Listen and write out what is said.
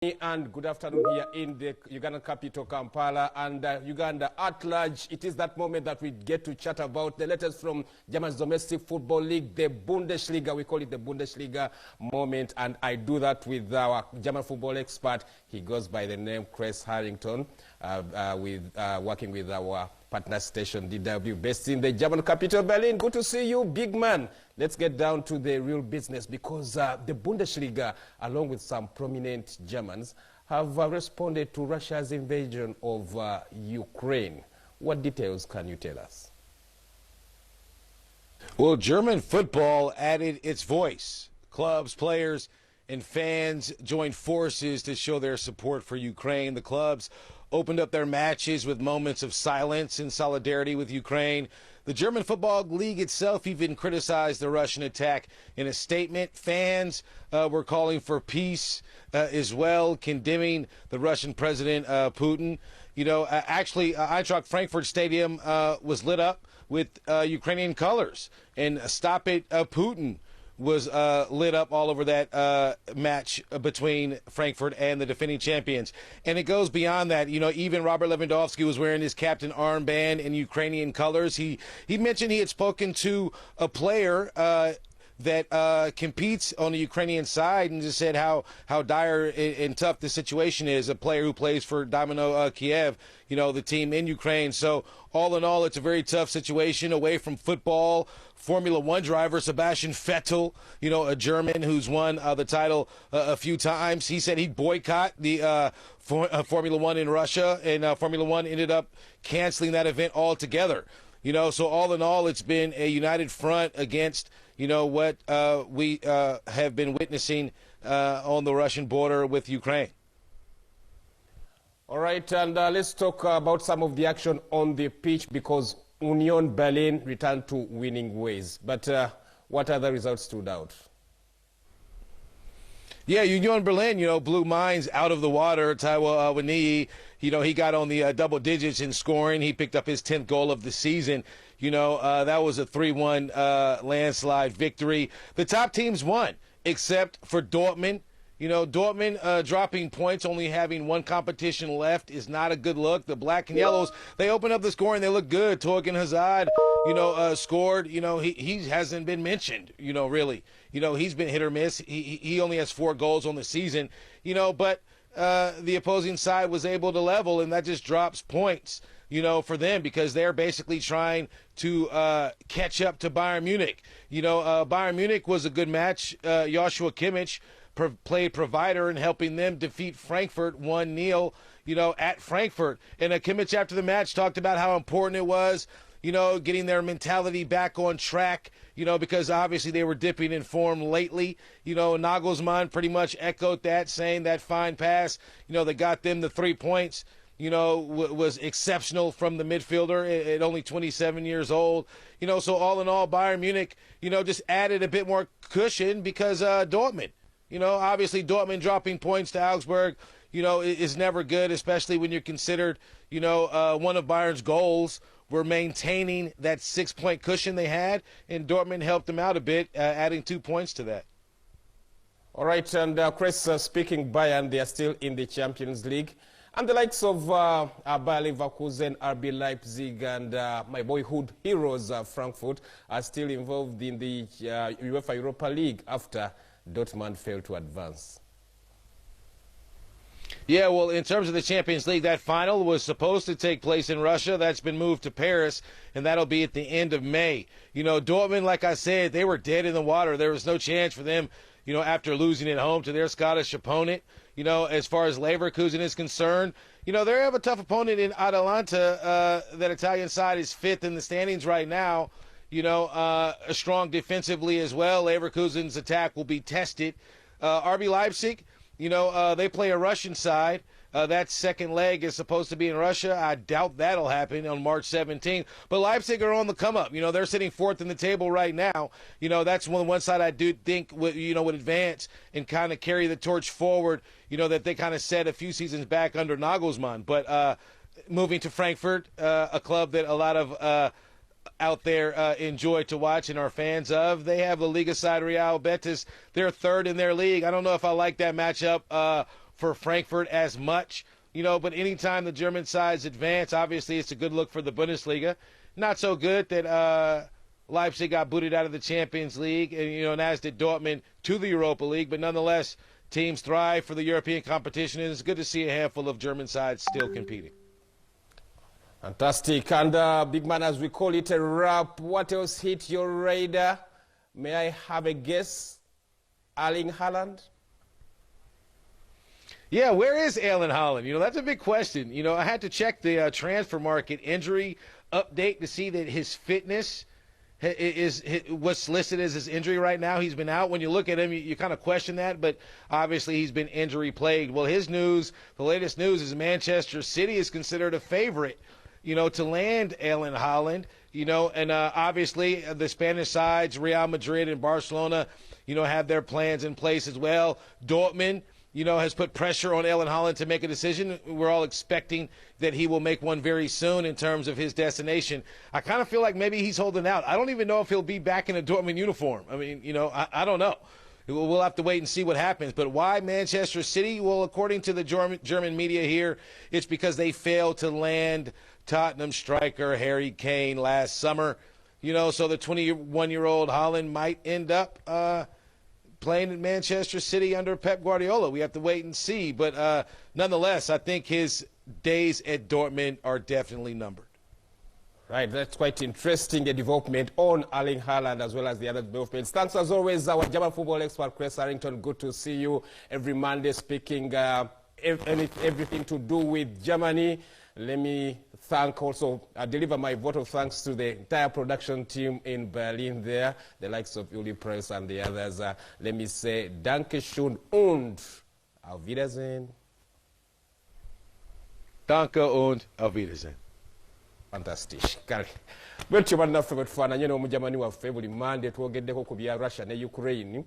And good afternoon here in the Ugandan capital, Kampala, and Uganda at large. It is that moment that we get to chat about the latest from German's domestic football league, the Bundesliga. We call it the Bundesliga moment, and I do that with our German football expert. He goes by the name Kres Harrington, working with our partner station DW, based in the German capital, Berlin. Good to see you, big man. Let's get down to the real business, because the Bundesliga, along with some prominent Germans, have responded to Russia's invasion of Ukraine. What details can you tell us? Well, German football added its voice. Clubs, players, and fans joined forces to show their support for Ukraine. The clubs opened up their matches with moments of silence in solidarity with Ukraine. The German Football League itself even criticized the Russian attack in a statement. Fans were calling for peace as well, condemning the Russian President Putin. You know, actually, Eintracht Frankfurt Stadium was lit up with Ukrainian colors, and Stop It Putin was lit up all over that match between Frankfurt and the defending champions. And it goes beyond that. You know, even Robert Lewandowski was wearing his captain armband in Ukrainian colors. He mentioned he had spoken to a player that competes on the Ukrainian side, and just said how dire and tough the situation is. A player who plays for Dynamo Kiev, you know, the team in Ukraine. So all in all, it's a very tough situation away from football. Formula One driver Sebastian Vettel, you know, a German who's won the title a few times. He said he'd boycott the Formula One in Russia, and Formula One ended up canceling that event altogether. You know, so all in all, it's been a united front against, you know, what we have been witnessing on the Russian border with Ukraine. All right, and let's talk about some of the action on the pitch, because Union Berlin returned to winning ways. But what other results stood out? Yeah, Union Berlin, you know, blew minds out of the water. Taiwo Awoniyi, you know, he got on the double digits in scoring. He picked up his 10th goal of the season. You know, that was a 3-1 landslide victory. The top teams won, except for Dortmund. You know, Dortmund dropping points, only having one competition left, is not a good look. The Black and Yellows, they opened up the scoring. They look good. Torgan Hazard, you know, scored. You know, he hasn't been mentioned, you know, really. You know, he's been hit or miss. He only has 4 goals on the season, you know, but the opposing side was able to level, and that just drops points, you know, for them, because they're basically trying to catch up to Bayern Munich. You know, Bayern Munich was a good match. Joshua Kimmich played provider in helping them defeat Frankfurt 1-0, you know, at Frankfurt. And Kimmich, after the match, talked about how important it was, you know, getting their mentality back on track, you know, because obviously they were dipping in form lately. You know, Nagelsmann pretty much echoed that, saying that fine pass, you know, that got them the 3 points, you know, was exceptional from the midfielder at only 27 years old. You know, so all in all, Bayern Munich, you know, just added a bit more cushion because Dortmund. You know, obviously Dortmund dropping points to Augsburg, you know, is never good, especially when you're considered, you know, one of Bayern's goals were maintaining that 6-point cushion they had, and Dortmund helped them out a bit, adding 2 points to that. All right, and Chris, speaking Bayern, they are still in the Champions League. And the likes of Bayer Leverkusen, RB Leipzig, and my boyhood heroes, Frankfurt, are still involved in the UEFA Europa League after Dortmund failed to advance. Yeah, well, in terms of the Champions League, that final was supposed to take place in Russia. That's been moved to Paris, and that'll be at the end of May. You know, Dortmund, like I said, they were dead in the water. There was no chance for them, you know, after losing at home to their Scottish opponent. You know, as far as Leverkusen is concerned, you know, they have a tough opponent in Atalanta. That Italian side is 5th in the standings right now. You know, strong defensively as well. Leverkusen's attack will be tested. RB Leipzig, you know, they play a Russian side. That second leg is supposed to be in Russia. I doubt that'll happen on March 17th. But Leipzig are on the come up. You know, they're sitting 4th in the table right now. You know, that's one side I do think would advance and kind of carry the torch forward, you know, that they kind of set a few seasons back under Nagelsmann. But moving to Frankfurt, a club that a lot of out there enjoy to watch and are fans of. They have the Liga side Real Betis. They're 3rd in their league. I don't know if I like that matchup for Frankfurt as much. But anytime the German sides advance, obviously it's a good look for the Bundesliga. Not so good that Leipzig got booted out of the Champions League, and as did Dortmund to the Europa League. But nonetheless, teams thrive for the European competition, and it's good to see a handful of German sides still competing. Fantastic. And big man, as we call it a wrap, what else hit your radar? May I have a guess? Erling Haaland? Yeah, where is Erling Haaland? That's a big question. I had to check the transfer market injury update to see that his fitness is what's listed as his injury right now. He's been out. When you look at him, you kind of question that, but obviously he's been injury plagued. Well, the latest news is Manchester City is considered a favorite, to land Erling Haaland, and obviously the Spanish sides, Real Madrid and Barcelona, have their plans in place as well. Dortmund, has put pressure on Erling Haaland to make a decision. We're all expecting that he will make one very soon in terms of his destination. I kind of feel like maybe he's holding out. I don't even know if he'll be back in a Dortmund uniform. I mean, I don't know. We'll have to wait and see what happens. But why Manchester City? Well, according to the German media here, it's because they failed to land Tottenham striker Harry Kane last summer. So the 21-year-old Haaland might end up playing in Manchester City under Pep Guardiola. We have to wait and see. But nonetheless, I think his days at Dortmund are definitely numbered. Right, that's quite interesting, a development on Erling Haaland as well as the other developments. Thanks as always, our German football expert, Kres Harrington. Good to see you every Monday speaking everything to do with Germany. Let me deliver my vote of thanks to the entire production team in Berlin there, the likes of Uli Press and the others. Let me say, Danke schön und auf Wiedersehen. Danke und auf Wiedersehen. Fantastic. Bwetyo bannaffe bwe tufaananye n'omujamani waffe buli Monday twogeddeko ku bya Russia ne Ukraine.